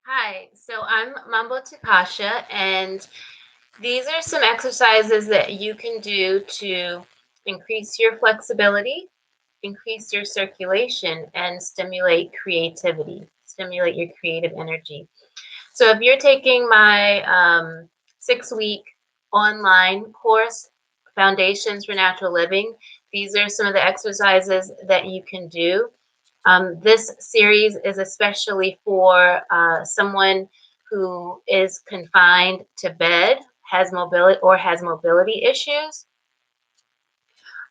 Hi, so I'm Mambo Takasha, and these are some exercises that you can do to increase your flexibility, increase your circulation, and stimulate your creative energy. So if you're taking my 6-week online course, Foundations for Natural Living, these are some of the exercises that you can do. This series is especially for someone who is confined to bed, has mobility issues.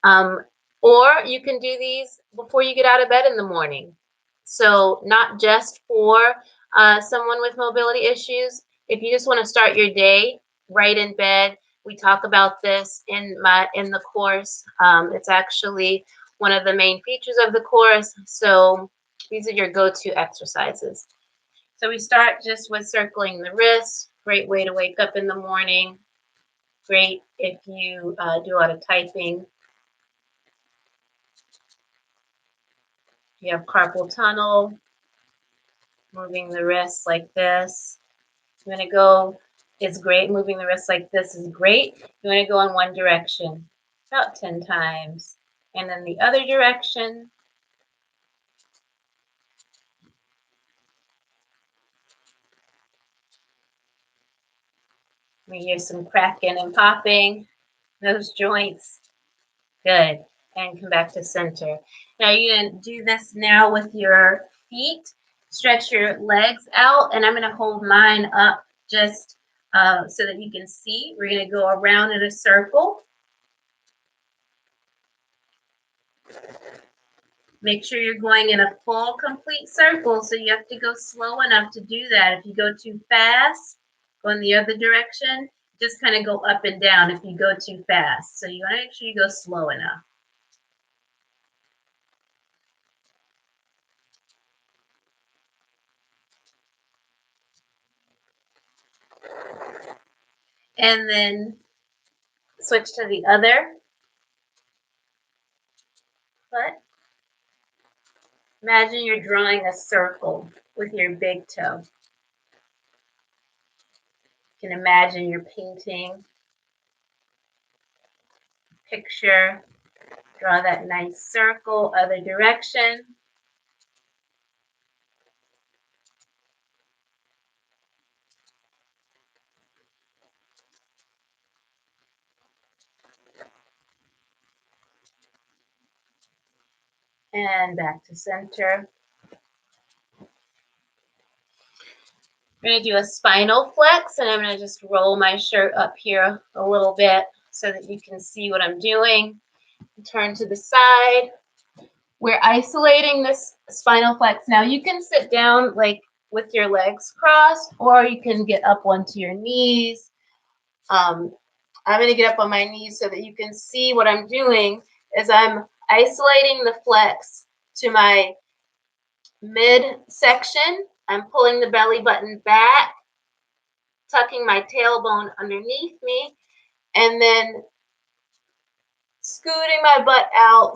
Um, or you can do these before you get out of bed in the morning. So not just for someone with mobility issues. If you just want to start your day right in bed, we talk about this in the course. It's actually one of the main features of the course. So these are your go-to exercises. So we start just with circling the wrist. Great way to wake up in the morning. Great if you do a lot of typing. You have carpal tunnel, moving the wrist like this. You want to go, it's great. Moving the wrist like this is great. You want to go in one direction about 10 times. And then the other direction. We hear some cracking and popping, those joints. Good. And come back to center. Now you're going to do this now with your feet. Stretch your legs out, and I'm going to hold mine up just so that you can see. We're going to go around in a circle. Make sure you're going in a full, complete circle, so you have to go slow enough to do that. If you go too fast, go in the other direction, just kind of go up and down if you go too fast. So you want to make sure you go slow enough. And then switch to the other foot. Imagine you're drawing a circle with your big toe. You can imagine you're painting, picture, draw that nice circle, other direction. And back to center. I'm going to do a spinal flex, and I'm going to just roll my shirt up here a little bit so that you can see what I'm doing. Turn to the side. We're isolating this spinal flex. Now you can sit down like with your legs crossed, or you can get up onto your knees. I'm going to get up on my knees so that you can see what I'm doing is I'm isolating the flex to my midsection. I'm pulling the belly button back, tucking my tailbone underneath me, and then scooting my butt out,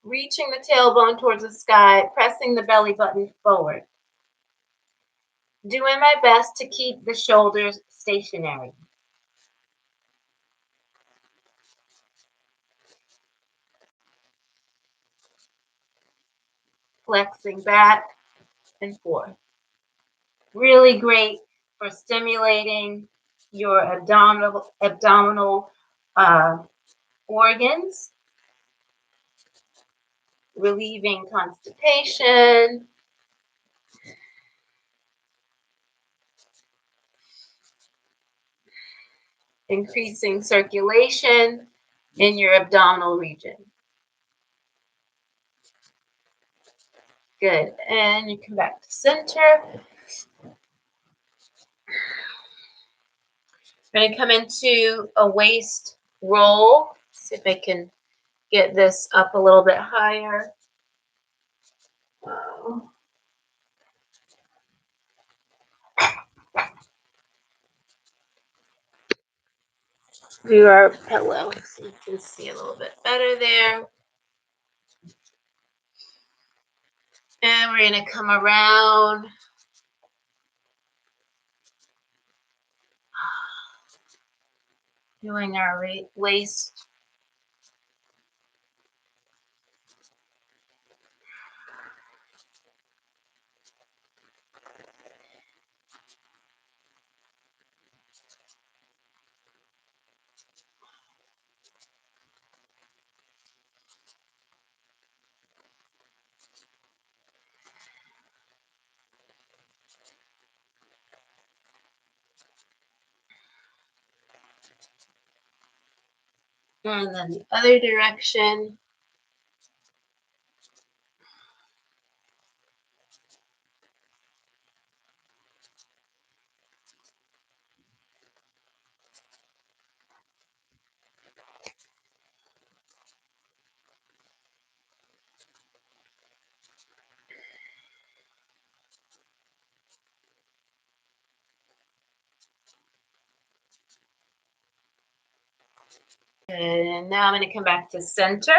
reaching the tailbone towards the sky, pressing the belly button forward. Doing my best to keep the shoulders stationary. Flexing back and forth. Really great for stimulating your abdominal organs, relieving constipation, increasing circulation in your abdominal region. Good. And you come back to center. We're going to come into a waist roll. See if I can get this up a little bit higher. Do our pillow so you can see a little bit better there. And we're going to come around Doing our waist. And then the other direction. And now I'm going to come back to center.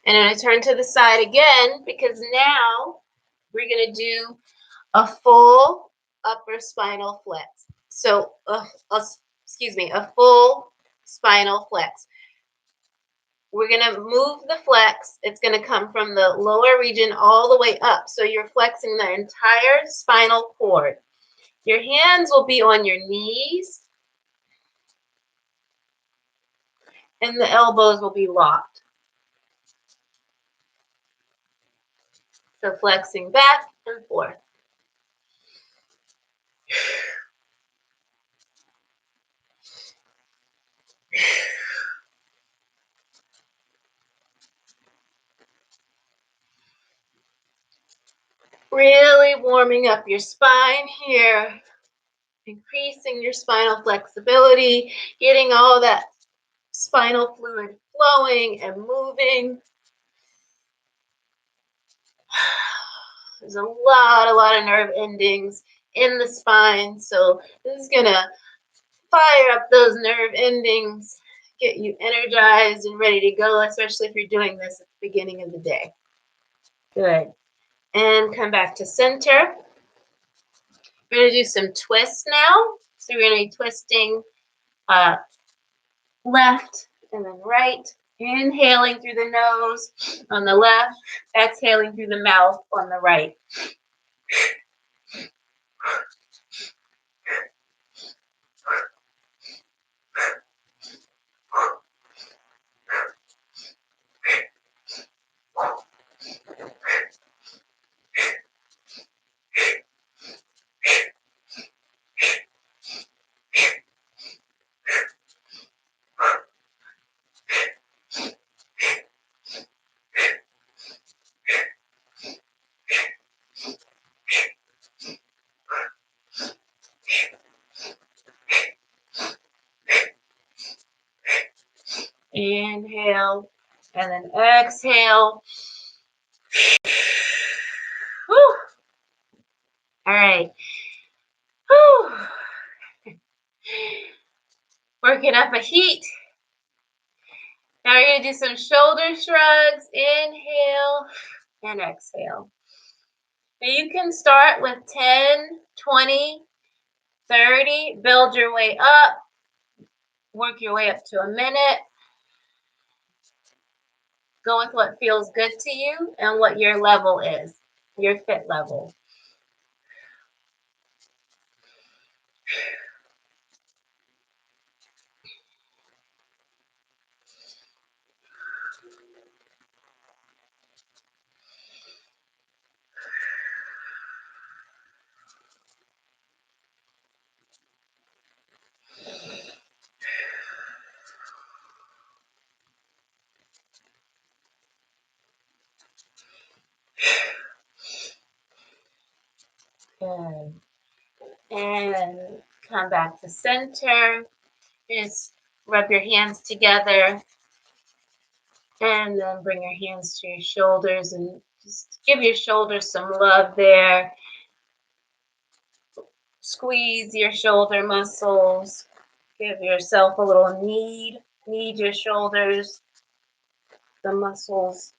And I'm going to turn to the side again because now we're going to do a full upper spinal flex. So, excuse me, a full spinal flex. We're going to move the flex. It's going to come from the lower region all the way up. So you're flexing the entire spinal cord. Your hands will be on your knees and the elbows will be locked. So flexing back and forth. Really warming up your spine here, increasing your spinal flexibility, getting all that spinal fluid flowing and moving. There's a lot of nerve endings in the spine, so this is gonna fire up those nerve endings, get you energized and ready to go, especially if you're doing this at the beginning of the day. Good. And come back to center. We're going to do some twists now. So we're going to be twisting left and then right. Inhaling through the nose on the left, exhaling through the mouth on the right. Inhale and then exhale. Whew. All right. Whew. Working up a heat. Now we're going to do some shoulder shrugs. Inhale and exhale. Now you can start with 10, 20, 30. Build your way up. Work your way up to a minute. Go with what feels good to you and what your level is, your fit level. Good. And come back to center. Just rub your hands together. And then bring your hands to your shoulders and just give your shoulders some love there. Squeeze your shoulder muscles. Give yourself a little knead. Knead your shoulders, the muscles,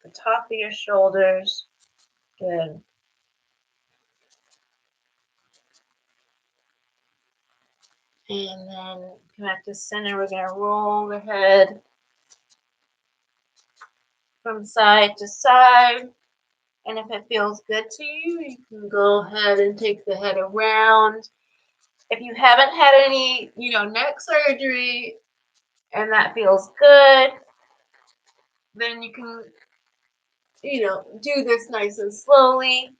the top of your shoulders. Good. And then come back to center. We're going to roll the head from side to side. And if it feels good to you, you can go ahead and take the head around. If you haven't had any, neck surgery and that feels good, then you can, do this nice and slowly.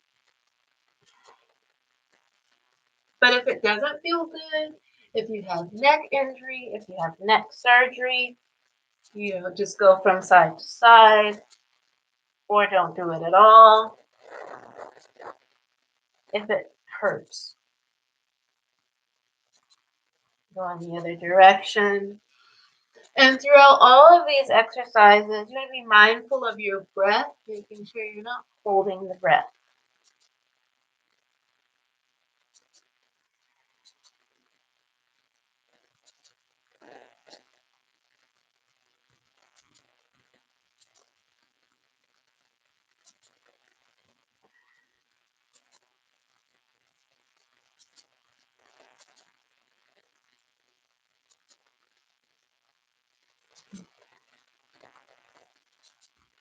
But if it doesn't feel good, if you have neck injury, if you have neck surgery, just go from side to side or don't do it at all if it hurts. Go in the other direction. And throughout all of these exercises, you want to be mindful of your breath, making sure you're not holding the breath.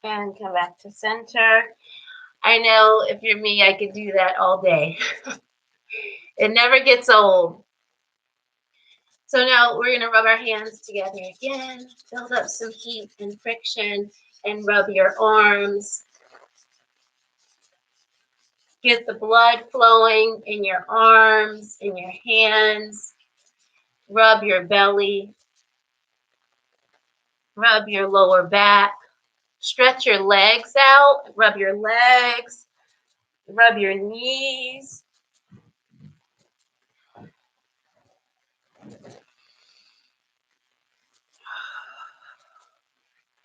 And come back to center. I know if you're me, I could do that all day. It never gets old. So now we're going to rub our hands together again, build up some heat and friction, and rub your arms. Get the blood flowing in your arms, in your hands. Rub your belly. Rub your lower back. Stretch your legs out. Rub your legs. Rub your knees.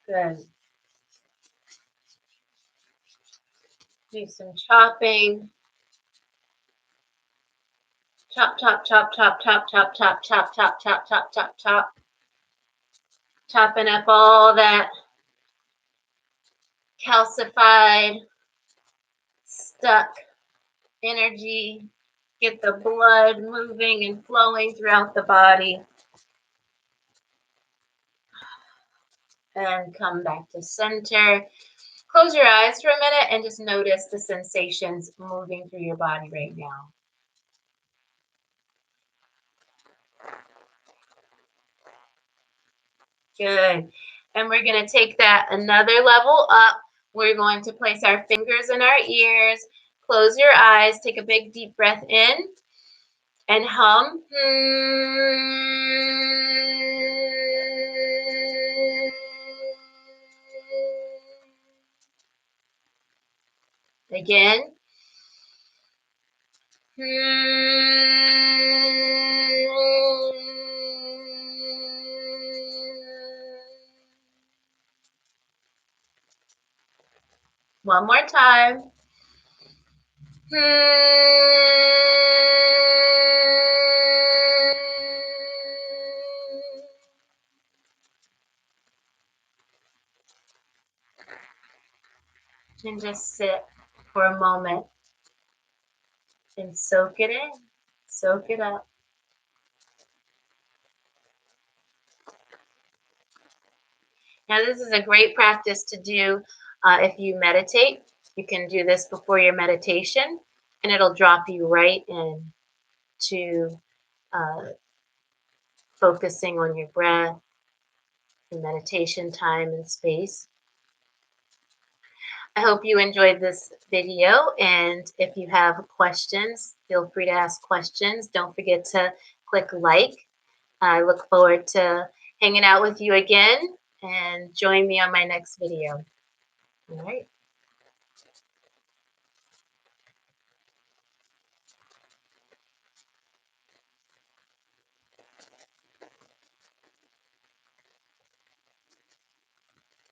Good. Do some chopping. Chop, chop, chop, chop, chop, chop, chop, chop, chop, chop, chop, chop, chop. Chopping up all that calcified, stuck energy. Get the blood moving and flowing throughout the body. And come back to center. Close your eyes for a minute and just notice the sensations moving through your body right now. Good. And we're going to take that another level up. We're going to place our fingers in our ears. Close your eyes. Take a big deep breath in and hum. Again. One more time. And just sit for a moment and soak it in, soak it up. Now, this is a great practice to do if you meditate. You can do this before your meditation, and it'll drop you right in to focusing on your breath, your meditation time and space. I hope you enjoyed this video, and if you have questions, feel free to ask questions. Don't forget to click like. I look forward to hanging out with you again, and join me on my next video. All right.